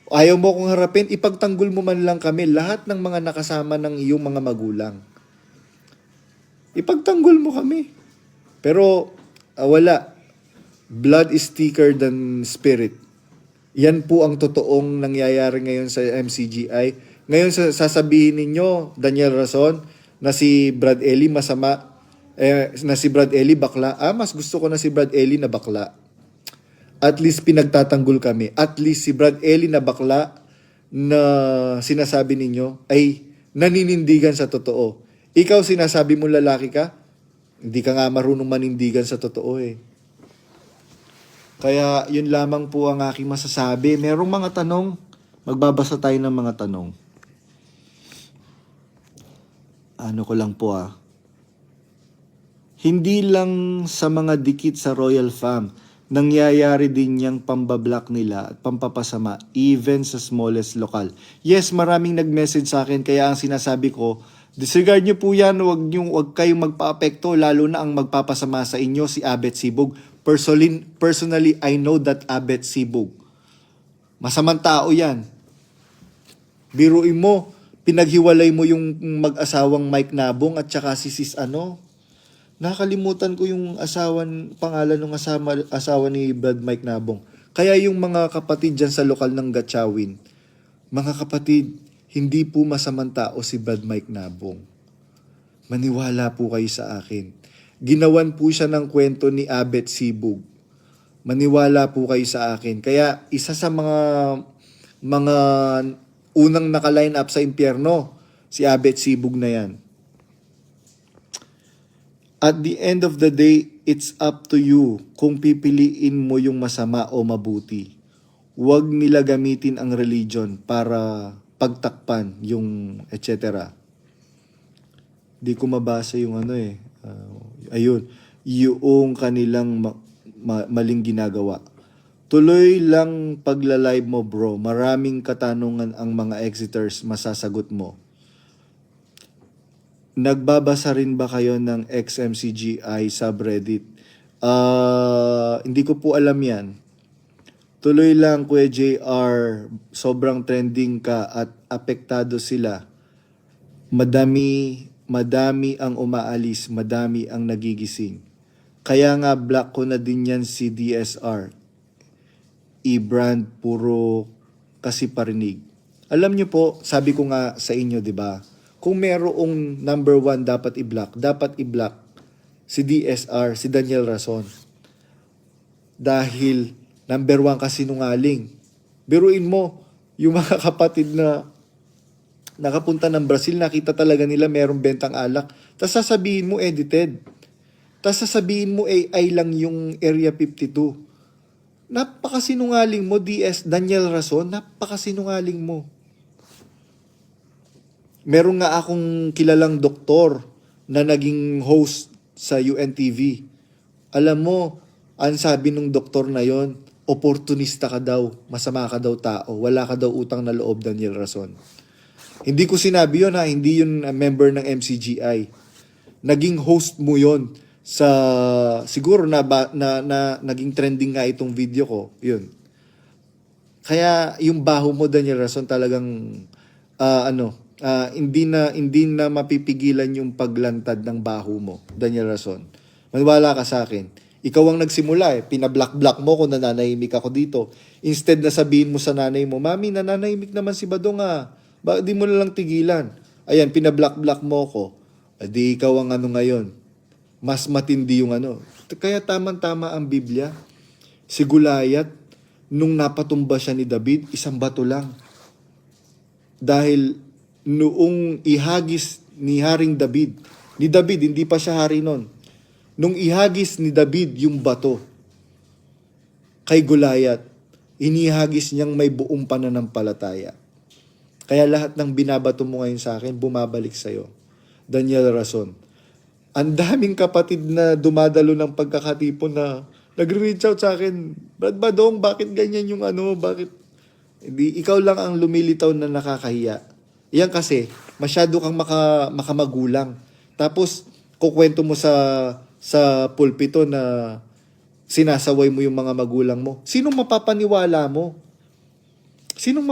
Ayaw mo kong harapin, ipagtanggol mo man lang kami, lahat ng mga nakasama ng iyong mga magulang. Ipagtanggol mo kami. Pero wala. Blood is thicker than spirit. Yan po ang totoong nangyayari ngayon sa MCGI. Ngayon sasabihin ninyo, Daniel Rason, na si Brad Ellie masama, na si Brad Ellie bakla. Mas gusto ko na si Brad Ellie na bakla. At least pinagtatanggol kami. At least si Brad Ellie na bakla na sinasabi ninyo ay naninindigan sa totoo. Ikaw sinasabi mo lalaki ka, hindi ka nga marunong manindigan sa totoo eh. Kaya yun lamang po ang aking masasabi. Merong mga tanong, magbabasa tayo ng mga tanong. Ano ko lang po Hindi lang sa mga dikit sa Royal Fam, nangyayari din yung pambablock nila at pampapasama even sa smallest lokal. Yes, maraming nag-message sa akin kaya ang sinasabi ko, disregard nyo po yan, wag kayong magpa-apekto, lalo na ang magpapasama sa inyo si Abet Sibug. Personally, I know that Abet Sibug. Masamang tao yan. Biruin mo, pinaghiwalay mo yung mag-asawang Mike Nabong at saka si Sis Nakalimutan ko yung pangalan ng asawa ni Brad Mike Nabong. Kaya yung mga kapatid dyan sa lokal ng Gatchawin, mga kapatid, hindi po masamang tao si Brad Mike Nabong. Maniwala po kayo sa akin. Ginawan po siya ng kwento ni Abet Sibug. Maniwala po kayo sa akin. Kaya isa sa mga unang naka-line up sa impyerno, si Abet Sibug na yan. At the end of the day, it's up to you kung pipiliin mo yung masama o mabuti. Huwag nila gamitin ang religion para pagtakpan yung etc. Di ko mabasa yung ayun, yung kanilang maling ginagawa. Tuloy lang pagla-live mo bro, maraming katanungan ang mga exiters masasagot mo. Nagbabasa rin ba kayo ng XMCGI subreddit? Hindi ko po alam yan. Tuloy lang Kuya JR, sobrang trending ka at apektado sila. Madami ang umaalis, madami ang nagigising. Kaya nga block ko na din yan si DSR. E-brand, puro kasi parinig. Alam nyo po, sabi ko nga sa inyo, di ba? Kung merong number 1 dapat i-block si DSR, si Daniel Rason. Dahil number 1 kasi nungaling. Biruin mo, yung mga kapatid na nakapunta ng Brazil, nakita talaga nila merong bentang alak. Tapos sasabihin mo edited. Tapos sasabihin mo AI lang yung Area 52. Napakasinungaling mo, Daniel Rason, napakasinungaling mo. Meron nga akong kilalang doktor na naging host sa UNTV. Alam mo, ang sabi nung doktor na yon, opportunista ka daw, masama ka daw tao, wala ka daw utang na loob, Daniel Rason. Hindi ko sinabi yon hindi yun member ng MCGI. Naging host mo yon sa, siguro na naging trending nga itong video ko, yun. Kaya yung baho mo, Daniel Rason, talagang hindi na mapipigilan yung paglantad ng baho mo, Daniel Rason. Maniwala ka sa akin. Ikaw ang nagsimula Pinablock mo kung nananahimik ako dito. Instead na sabihin mo sa nanay mo, Mami, nananahimik naman si Badong Bakit di mo na lang tigilan? Ayan, pinablock mo ko. Di ikaw ang ngayon. Mas matindi yung Kaya tamang-tama ang Biblia. Si Goliath, nung napatumba siya ni David, isang bato lang. Dahil noong ihagis ni Haring David, hindi pa siya hari noon, nung ihagis ni David yung bato kay Goliath, inihagis niyang may buong pananampalataya. Kaya lahat ng binabato mo ngayon sa akin, bumabalik sa'yo. Daniel Rason. Ang daming kapatid na dumadalo ng pagkakatipon na nagre-reach out sa akin, Brad Badong, bakit ganyan yung bakit? Hindi, ikaw lang ang lumilitaw na nakakahiya. Yan kasi, masyado kang makamagulang. Tapos, kukwento mo sa pulpito na sinasaway mo yung mga magulang mo. Sinong mapapaniwala mo? Sinong